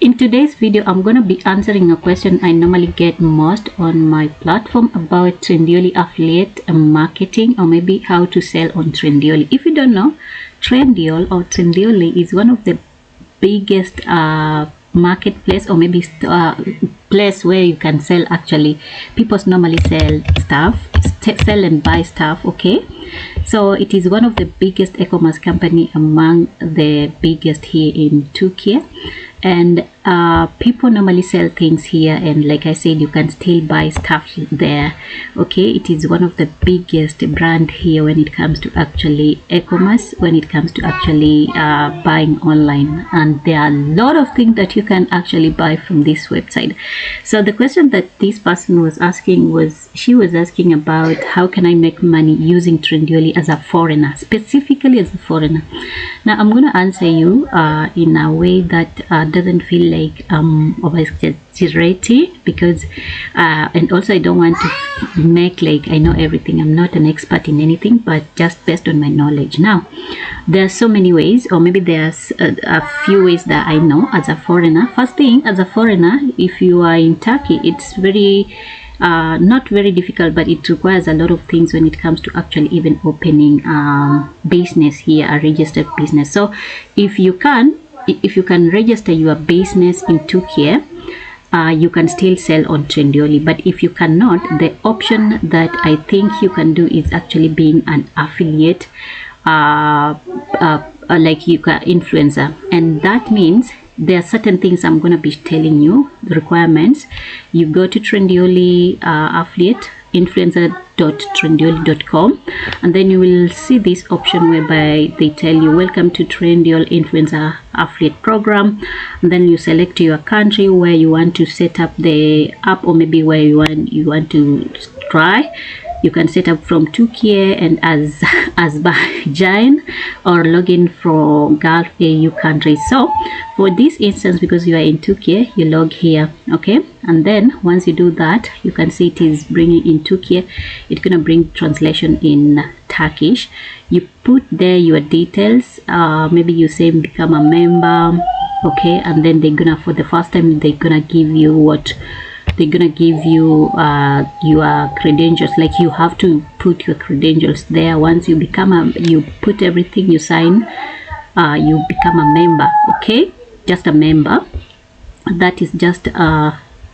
In today's video, I'm going to be answering a question I normally get most on my platform about Trendyol affiliate marketing, or maybe how to sell on Trendyol. If you don't know, Trendyol or Trendyol is one of the biggest marketplace, or maybe place where you can sell. Actually, people normally sell stuff, sell and buy stuff. Okay, so it is one of the biggest e-commerce company among the biggest here in Turkey. And people normally sell things here, and like I said, you can still buy stuff there. Okay, it is one of the biggest brand here when it comes to actually e-commerce, when it comes to actually buying online, and there are a lot of things that you can actually buy from this website. So the question that this person was asking was, she was asking about how can I make money using Trendyol as a foreigner, specifically as a foreigner. Now I'm going to answer you in a way that doesn't feel like over exaggerating, because and also I don't want to make like I know everything. I'm not an expert in anything, but just based on my knowledge. Now there are so many ways, or maybe there's a few ways that I know as a foreigner. First thing, as a foreigner, if you are in Turkey, it's very not very difficult, but it requires a lot of things when it comes to actually even opening business here, a registered business. So if you can register your business in Turkey, you can still sell on Trendyol. But if you cannot, the option that I think you can do is actually being an affiliate, like you can influencer, and that means there are certain things I'm going to be telling you, the requirements. You go to Trendyol affiliate, influencer.trendyol.com, and then you will see this option whereby they tell you welcome to Trendyol influencer affiliate program, and then you select your country where you want to set up the app, or maybe where you want to try. You can set up from Turkey and Azerbaijan, or log in from Gulf AU countries. So for this instance, because you are in Turkey, you log here. Okay, and then once you do that, you can see it is bringing in Turkey. It's gonna bring translation in Turkish. You put there your details, maybe you say become a member. Okay, and then they're gonna, for the first time, they're gonna give you what they're gonna give you your credentials. Like you have to put your credentials there. Once you become you put everything, you sign, you become a member. Okay, just a member. That is just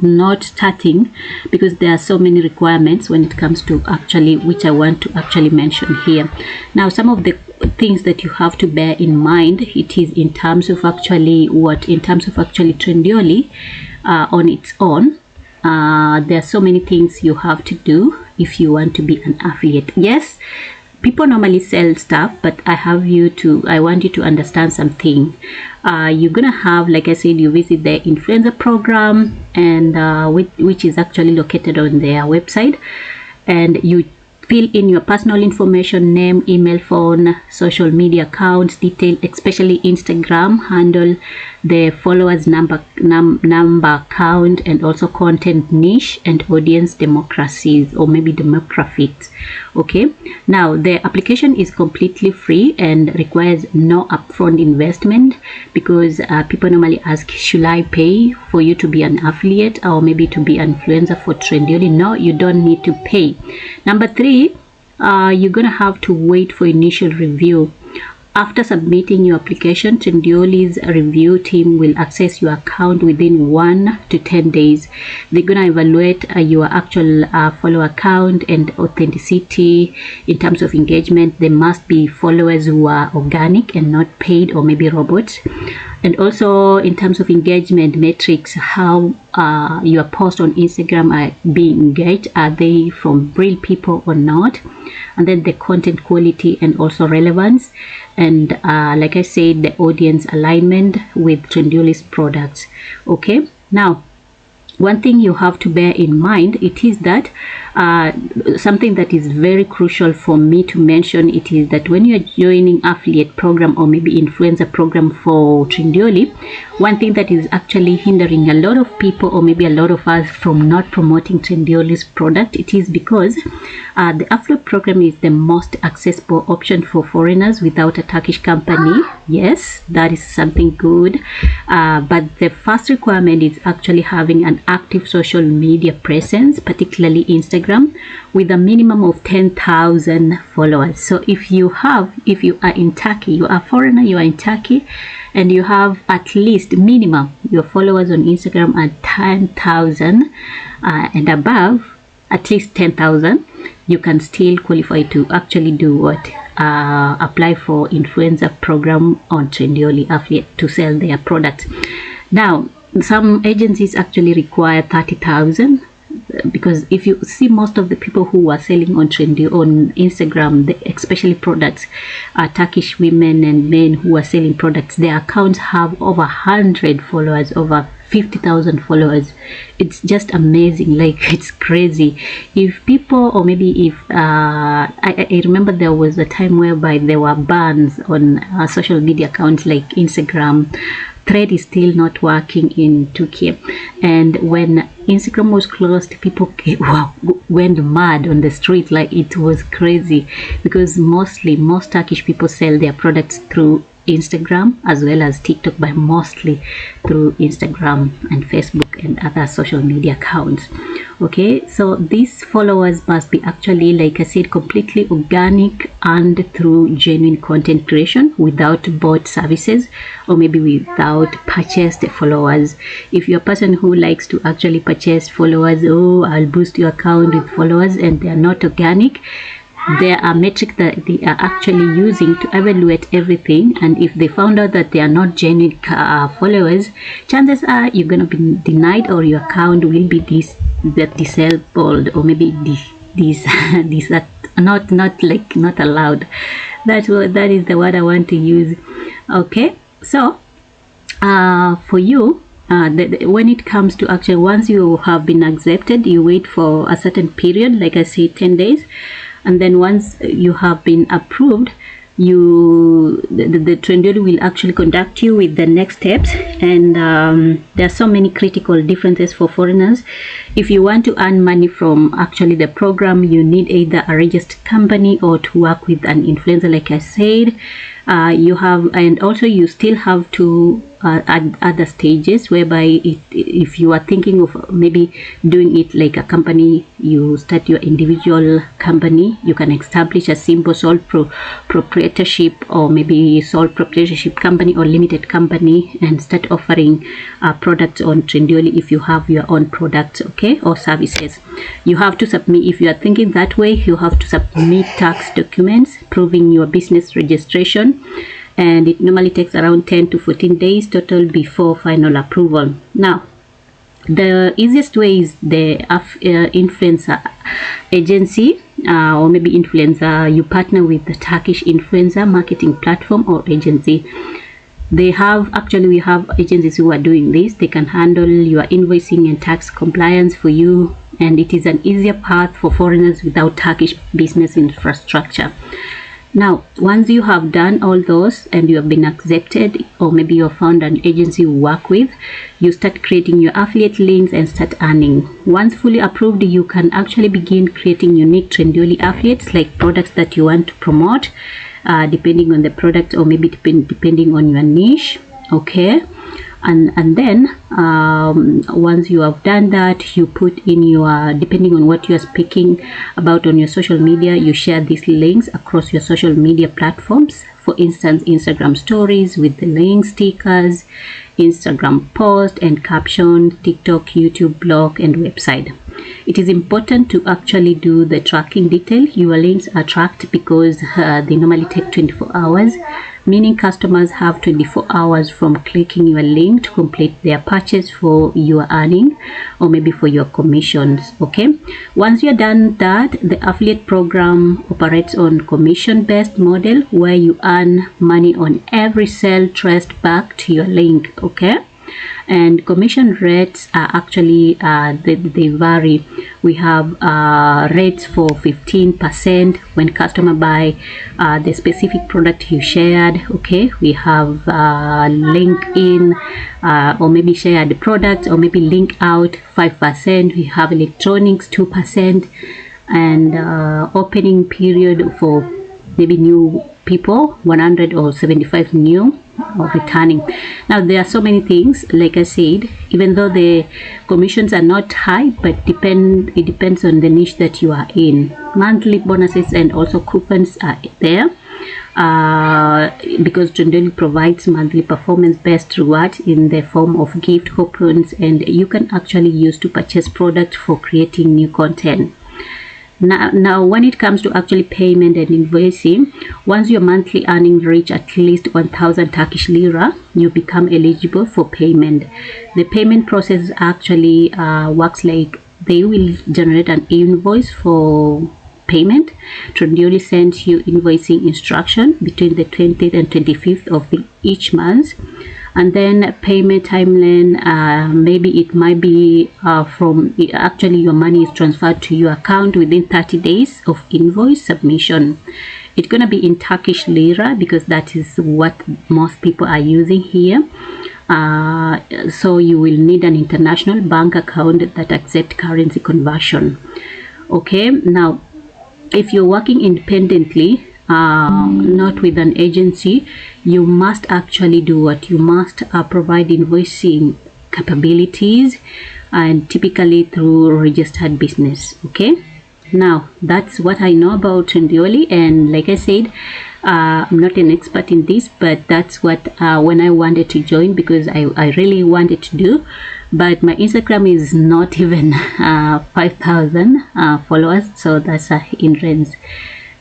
not starting, because there are so many requirements when it comes to actually, which I want to actually mention here. Now some of the things that you have to bear in mind, it is in terms of actually Trendyol on its own. There are so many things you have to do if you want to be an affiliate. Yes, people normally sell stuff, but I want you to understand something. You're gonna have, like I said, you visit the influencer program, and which is actually located on their website, and you fill in your personal information, name, email, phone, social media accounts detail, especially Instagram handle, the followers number count, and also content niche and audience demographics, or maybe demographics. Okay, now the application is completely free and requires no upfront investment, because people normally ask, should I pay for you to be an affiliate, or maybe to be an influencer for Trendyol? No, you don't need to pay. Number 3, you're gonna have to wait for initial review. After submitting your application, Trendyol's review team will access your account within 1 to 10 days. They're gonna evaluate your actual follower count and authenticity. In terms of engagement, there must be followers who are organic and not paid, or maybe robots. And also in terms of engagement metrics, how your posts on Instagram are being engaged, are they from real people or not? And then the content quality and also relevance, and like I said, the audience alignment with Trendyol's products. Okay, now one thing you have to bear in mind, it is that something that is very crucial for me to mention, it is that when you're joining affiliate program or maybe influencer program for Trendyol, one thing that is actually hindering a lot of people or maybe a lot of us from not promoting Trendyol's product, it is because the affiliate program is the most accessible option for foreigners without a Turkish company. Yes, that is something good, but the first requirement is actually having an active social media presence, particularly Instagram, with a minimum of 10,000 followers. So if you are in Turkey, you are a foreigner, you are in Turkey, and you have at least minimum your followers on Instagram at 10,000 and above, at least 10,000, you can still qualify to actually do what? Apply for influencer program on Trendyol affiliate to sell their products. Now, some agencies actually require 30,000, because if you see most of the people who are selling on Trendyol on Instagram, especially products, Turkish women and men who are selling products, their accounts have over 100 followers, over 50,000 followers. It's just amazing, like it's crazy. If people, or maybe if I remember there was a time whereby there were bans on social media accounts like Instagram. Thread is still not working in Turkey, and when Instagram was closed, people went mad on the street, like it was crazy, because most Turkish people sell their products through Instagram as well as TikTok, but mostly through Instagram and Facebook and other social media accounts. Okay, so these followers must be actually, like I said, completely organic and through genuine content creation without bought services or maybe without purchased followers. If you're a person who likes to actually purchase followers, oh, I'll boost your account with followers, and they are not organic, there are metrics that they are actually using to evaluate everything, and if they found out that they are not genuine followers, chances are you're going to be denied, or your account will be disabled, or maybe these are not allowed. That is the word I want to use. Okay, so for you, when it comes to actually, once you have been accepted, you wait for a certain period, like I say 10 days, and then once you have been approved, the Trendyol will actually contact you with the next steps. And there are so many critical differences for foreigners. If you want to earn money from actually the program, you need either a registered company or to work with an influencer, like I said. And also you still have to add other stages, whereby if you are thinking of maybe doing it like a company, you start your individual company, you can establish a simple sole proprietorship or maybe sole proprietorship company or limited company and start offering products on Trendyol if you have your own products, okay, or services. You have to submit, if you are thinking that way, you have to submit tax documents proving your business registration, and it normally takes around 10 to 14 days total before final approval. Now, the easiest way is the influencer agency, or maybe influencer. You partner with the Turkish influencer marketing platform or agency. We have agencies who are doing this. They can handle your invoicing and tax compliance for you, and it is an easier path for foreigners without Turkish business infrastructure. Now, once you have done all those and you have been accepted, or maybe you have found an agency you work with, you start creating your affiliate links and start earning. Once fully approved, you can actually begin creating unique Trendyol affiliates, like products that you want to promote, depending on the product, or maybe depending on your niche. Okay, and then once you have done that, you put in your, depending on what you are speaking about on your social media, you share these links across your social media platforms. For instance, Instagram stories with the link, stickers, Instagram post and caption, TikTok, YouTube, blog and website. It is important to actually do the tracking detail. Your links are tracked because they normally take 24 hours, meaning customers have 24 hours from clicking your link to complete their purchase for your earning or maybe for your commissions. Okay, once you're done that, the affiliate program operates on commission-based model where you earn money on every sale traced back to your link. Okay, And commission rates are actually they vary. We have rates for 15% when customer buy the specific product you shared. Okay, we have link in or maybe share the product, or maybe link out 5%. We have electronics 2%, and opening period for maybe new people 100 or 75 new or returning. Now there are so many things, like I said, even though the commissions are not high, but it depends on the niche that you are in. Monthly bonuses and also coupons are there because Trendyol provides monthly performance-based rewards in the form of gift coupons, and you can actually use to purchase products for creating new content. Now, when it comes to actually payment and invoicing, once your monthly earnings reach at least 1,000 Turkish lira, you become eligible for payment. The payment process actually works like they will generate an invoice for payment. Trendyol sends you invoicing instruction between the 20th and 25th of each month. And then payment timeline, maybe it might be from actually your money is transferred to your account within 30 days of invoice submission. It's gonna be in Turkish lira because that is what most people are using here. So you will need an international bank account that accepts currency conversion. Okay, now if you're working independently, not with an agency, you must actually do what you must provide invoicing capabilities, and typically through registered business. Okay, now that's what I know about Trendyol, and like I said, I'm not an expert in this, but that's what when I wanted to join, because I really wanted to do, but my Instagram is not even 5,000 followers, so that's a hindrance.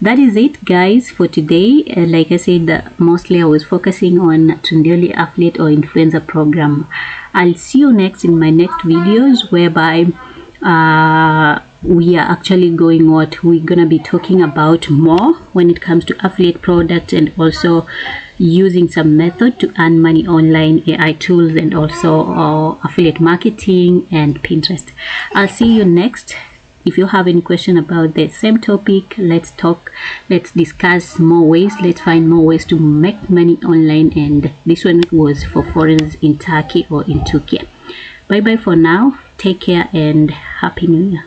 That is it, guys, for today. Like I said, mostly I was focusing on Trendyol affiliate or influencer program. I'll see you next in my next videos, whereby we are actually going what we're gonna be talking about more when it comes to affiliate products, and also using some method to earn money online, AI tools, and also affiliate marketing and Pinterest. I'll see you next. If you have any question about the same topic, let's talk, let's discuss more ways, let's find more ways to make money online. And this one was for foreigners in Turkey or in Turkey. Bye bye for now. Take care and Happy New Year.